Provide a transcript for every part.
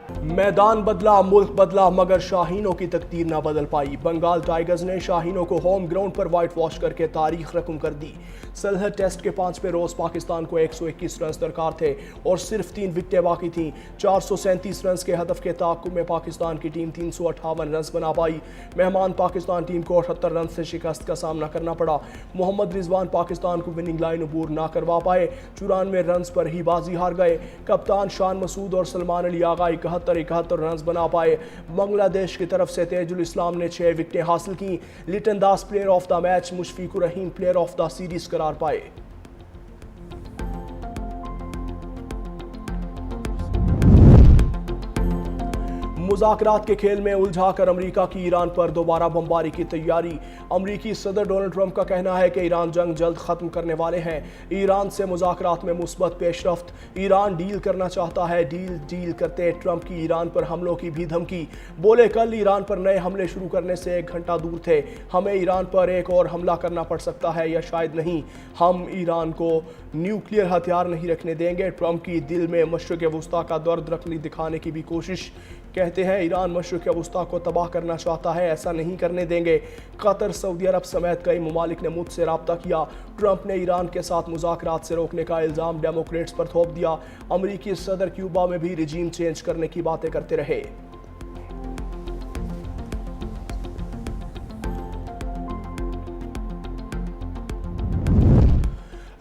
मैदान बदला, मुल्क बदला, मगर शाहीनों की तकदीर ना बदल पाई। बंगाल टाइगर्स ने शाहीनों को होम ग्राउंड पर वाइट वॉश करके तारीख रकम कर दी। सलहट टेस्ट के 5वें रोज पाकिस्तान को 121 रन दरकार थे और सिर्फ 3 विकेटें बाकी थीं। 437 रन के हदफ के ताक़ुब में पाकिस्तान की टीम 358 रन बना पाई। मेहमान पाकिस्तान टीम को 78 रन से शिकस्त का सामना करना पड़ा। मोहम्मद रिजवान पाकिस्तान को विनिंग लाइन अबूर ना करवा पाए, 94 रन पर ही बाजी हार गए। कप्तान शान मसूद और सलमान अली आगा 71 रन बना पाए। बांग्लादेश की तरफ से तेजुल इस्लाम ने 6 विकेटें हासिल की। Liton Das player of the match, Mushfiqur Rahim player of the series करार पाए। मुज़ाकरात के खेल में उलझाकर अमरीका की ईरान पर दोबारा बमबारी की तैयारी। अमरीकी सदर डोनाल्ड ट्रंप का कहना है कि ईरान जंग जल्द खत्म करने वाले हैं। ईरान से मुज़ाकरात में मुस्बत पेशरफ्त। ईरान डील करना चाहता है, डील करते ट्रंप की ईरान पर हमलों की भी धमकी। बोले कल ईरान पर नए हमले शुरू करने से 1 घंटा दूर थे। हमें ईरान पर एक और हमला करना पड़ सकता है या शायद नहीं। हम ईरान को न्यूक्लियर हथियार नहीं रखने देंगे। ट्रंप की दिल में मशरिक़ वुस्ता का दर्द रखने दिखाने की भी कोशिश। कहते हैं ईरान मशरिक़ वुस्ता को तबाह करना चाहता है, ऐसा नहीं करने देंगे। कतर, सऊदी अरब समेत कई ममालिक ने मुझसे रब्ता किया। ट्रंप ने ईरान के साथ मुज़ाकरात से रोकने का इल्ज़ाम डेमोक्रेट्स पर थोप दिया। अमरीकी सदर क्यूबा में भी रिजीम चेंज करने की बातें करते रहे।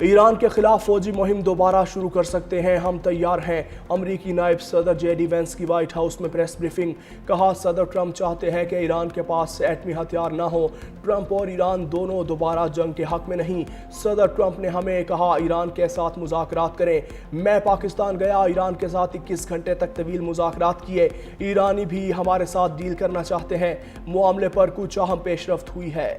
ईरान के खिलाफ फौजी मुहिम दोबारा शुरू कर सकते हैं, हम तैयार हैं। अमरीकी नायब सदर जेडी वेंस की व्हाइट हाउस में प्रेस ब्रीफिंग। कहा सदर ट्रंप चाहते हैं कि ईरान के पास एटमी हथियार ना हो। ट्रंप और ईरान दोनों दोबारा जंग के हक में नहीं। सदर ट्रंप ने हमें कहा ईरान के साथ मुज़ाकरात करें। मैं पाकिस्तान गया, ईरान के साथ 21 घंटे तक तवील मुज़ाकरात किए। ईरानी भी हमारे साथ डील करना चाहते हैं। मामले पर कुछ अहम पेशरफ्त हुई है।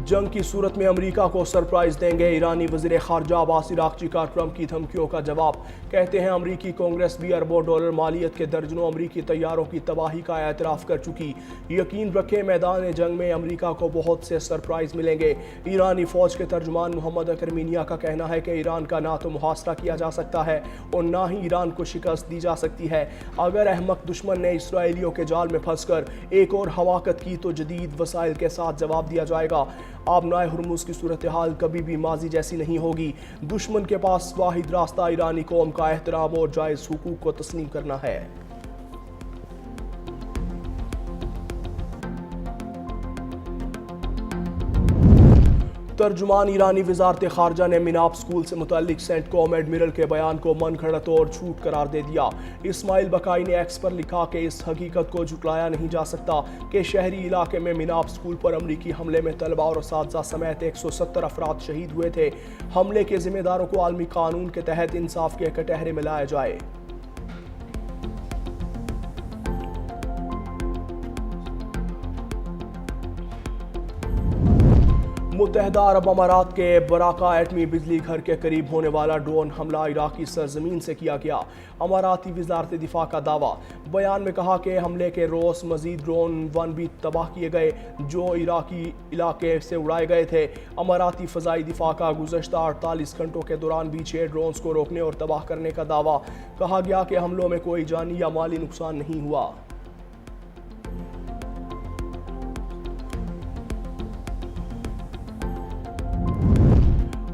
जंग की सूरत में अमेरिका को सरप्राइज देंगे ईरानी वज़ीर ख़ारजा अब्बास इराक़ची का ट्रंप की धमकियों का जवाब। कहते हैं अमेरिकी कांग्रेस भी अरबों डॉलर मालियत के दर्जनों अमेरिकी तैयारों की तबाही का एतराफ़ कर चुकी। यकीन रखें मैदान जंग में अमेरिका को बहुत से सरप्राइज मिलेंगे। ईरानी फ़ौज के तर्जुमान मोहम्मद अकरमीनिया का कहना है कि ईरान का ना तो मुहासरा किया जा सकता है और ना ही ईरान को शिकस्त दी जा सकती है। अगर अहमक दुश्मन ने इसराइलियों के जाल में फंसकर एक और हवाकत की तो जदीद वसाइल के साथ जवाब दिया जाएगा। आबनाए हुर्मुज़ की सूरत हाल कभी भी माजी जैसी नहीं होगी। दुश्मन के पास वाहिद रास्ता ईरानी कौम का एहतराम और जायज़ हुकूक को तस्लीम करना है। तर्जुमान ईरानी वज़ारत ख़ारजा ने मिनाब स्कूल से मुतल्लिक सेंट कॉम एडमिरल के बयान को मन घड़त और झूठ करार दे दिया। इस्माइल बकाई ने एक्स पर लिखा कि इस हकीकत को झुटलाया नहीं जा सकता कि शहरी इलाके में मिनाब स्कूल पर अमरीकी हमले में तलबा और असातिज़ा समेत 170 अफराद शहीद हुए थे। हमले के ज़िम्मेदारों को आलमी कानून के तहत इंसाफ के कटहरे में लाया जाए। मुत्तहदा अरब अमारात के बराका एटमी बिजली घर के करीब होने वाला ड्रोन हमला इराकी सरजमीन से किया गया। अमाराती वज़ारत दिफा का दावा। बयान में कहा कि हमले के रोज़ मजीद ड्रोन 1 भी तबाह किए गए जो इराकी इलाके से उड़ाए गए थे। अमाराती फ़ज़ाई दिफा का गुज़श्ता 48 घंटों के दौरान भी 6 ड्रोन्स को रोकने और तबाह करने का दावा। कहा गया कि हमलों में कोई जानी या माली नुकसान नहीं हुआ।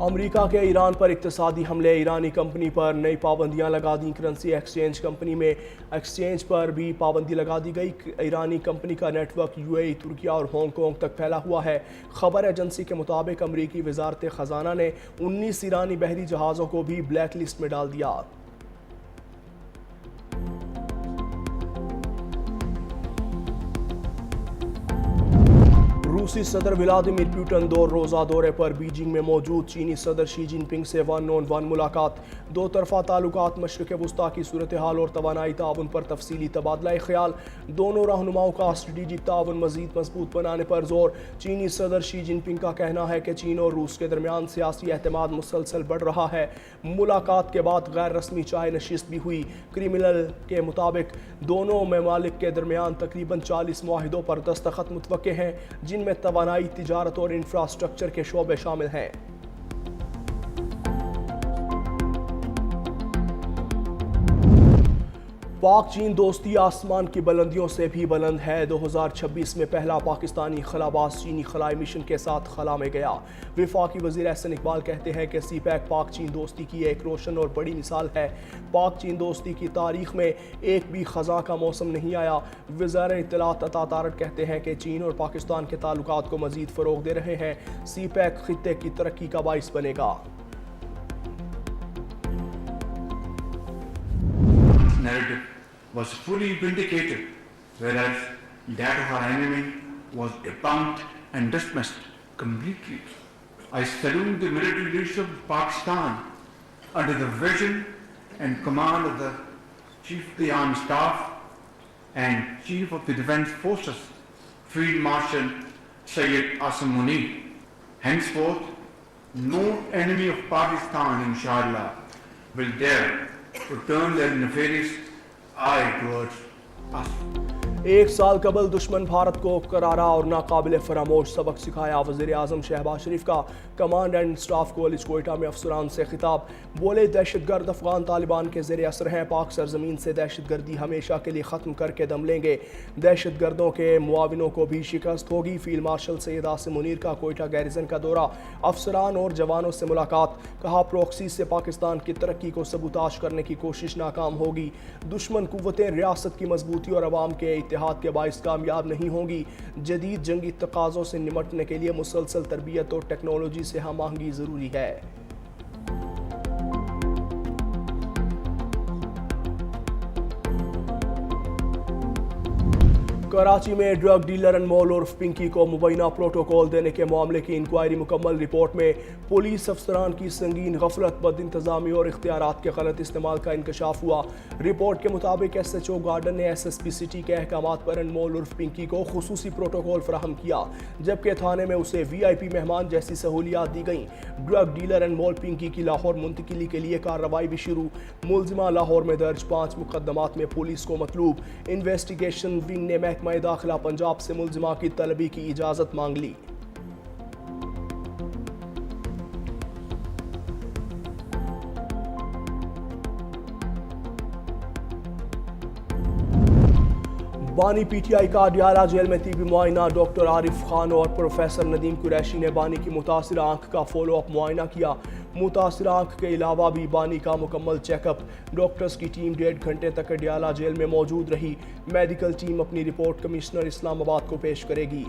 अमेरिका के ईरान पर इक्तिसादी हमले। ईरानी कंपनी पर नई पाबंदियां लगा दी। करेंसी एक्सचेंज कंपनी में एक्सचेंज पर भी पाबंदी लगा दी गई। ईरानी कंपनी का नेटवर्क यूएई, तुर्किया और हांगकांग तक फैला हुआ है। खबर एजेंसी के मुताबिक अमेरिकी वज़ारत ख़जाना ने 19 ईरानी बहरी जहाज़ों को भी ब्लैक लिस्ट में डाल दिया। रूसी सदर व्लादिमीर पुतिन 2 रोज़ा दौरे पर बीजिंग में मौजूद। चीनी सदर शी जिनपिंग से 1-on-1 मुलाकात। 2 तरफ़ा ताल्लुकात, मशरिक़ वुस्ता की सूरत हाल और तवानाई ताउन पर तफसीली तबादला ख्याल। दोनों रहनुमाओं का स्ट्रेटेजिक ताउन मज़ीद मजबूत बनाने पर जोर। चीनी सदर शी जिनपिंग का कहना है कि चीन और रूस के दरमियान सियासी एतमाद मुसलसल बढ़ रहा है। मुलाकात के बाद गैर रस्मी चाय नशिस्त भी हुई। क्रिमिनल के मुताबिक दोनों ममालिक के दरमियान तकरीबन 40 मुआहिदों पर दस्तखत मुतवक्के हैं जिनमें तवानाई, तिजारत और इंफ्रास्ट्रक्चर के शोबे शामिल हैं। پاک چین دوستی آسمان کی بلندیوں سے بھی بلند ہے۔ 2026 میں پہلا پاکستانی خلاباز چینی خلائی مشن کے ساتھ خلا میں گیا۔ وفاقی وزیر احسن اقبال کہتے ہیں کہ سی پیک پاک چین دوستی کی ایک روشن اور بڑی مثال ہے۔ پاک چین دوستی کی تاریخ میں ایک بھی خزاں کا موسم نہیں آیا۔ وزیر اطلاعات عطا تارڑ کہتے ہیں کہ چین اور پاکستان کے تعلقات کو مزید فروغ دے رہے ہیں۔ سی پیک خطے کی ترقی کا باعث بنے گا۔ Narrative was fully vindicated, whereas that of our enemy was debunked and dismissed completely. I salute the military leadership of Pakistan under the vision and command of the Chief of the Army Staff and Chief of the Defence Forces, Field Marshal Sayyid Asim Munir. Henceforth, no enemy of Pakistan, inshallah, will dare to turn their nefarious eye towards us. ایک سال قبل دشمن بھارت کو کرارا اور ناقابل فراموش سبق سکھایا۔ وزیر اعظم شہباز شریف کا command and staff college Quetta میں افسران سے خطاب۔ بولے دہشت گرد افغان طالبان کے زیر اثر ہیں، پاک سرزمین سے دہشت گردی ہمیشہ کے لیے ختم کر کے دم لیں گے۔ دہشت گردوں کے معاونوں کو بھی شکست ہوگی۔ فیلڈ مارشل سید عاصم منیر کا کوئٹہ گیریزن کا دورہ، افسران اور جوانوں سے ملاقات۔ کہا پروکسی سے پاکستان کی ترقی کو سبوتاژ کرنے کی کوشش ناکام ہوگی۔ دشمن قوتیں ریاست کی مضبوطی اور عوام کے اتحاد کے باعث کامیاب نہیں ہوں گی۔ جدید جنگی تقاضوں سے نمٹنے کے لیے مسلسل تربیت اور ٹیکنالوجی سے ہم آہنگی ضروری ہے۔ کراچی میں ڈرگ ڈیلر انمول عرف پنکی کو مبینہ پروٹوکول دینے کے معاملے کی انکوائری مکمل۔ رپورٹ میں پولیس افسران کی سنگین غفلت، بد انتظامی اور اختیارات کے غلط استعمال کا انکشاف ہوا۔ رپورٹ کے مطابق ایس ایچ او گارڈن نے ایس ایس پی سٹی کے احکامات پر انمول عرف پنکی کو خصوصی پروٹوکول فراہم کیا، جبکہ تھانے میں اسے وی آئی پی مہمان جیسی سہولیات دی گئیں۔ ڈرگ ڈیلر انمول پنکی کی لاہور منتقلی کے لیے کارروائی بھی شروع۔ ملزمہ لاہور میں درج 5 مقدمات میں پولیس کو مطلوب۔ انویسٹیگیشن ونگ نے محکمہ داخلہ پنجاب سے ملزمہ کی طلبی کی اجازت مانگ لی۔ بانی پی ٹی آئی کا اڈیالہ جیل میں طبی معائنہ۔ ڈاکٹر عارف خان اور پروفیسر ندیم قریشی نے بانی کی متاثرہ آنکھ کا فالو اپ معائنہ کیا۔ متاثرہ آنکھ کے علاوہ بھی بانی کا مکمل چیک اپ۔ ڈاکٹرز کی ٹیم 1.5 گھنٹے تک اڈیالہ جیل میں موجود رہی۔ میڈیکل ٹیم اپنی رپورٹ کمشنر اسلام آباد کو پیش کرے گی۔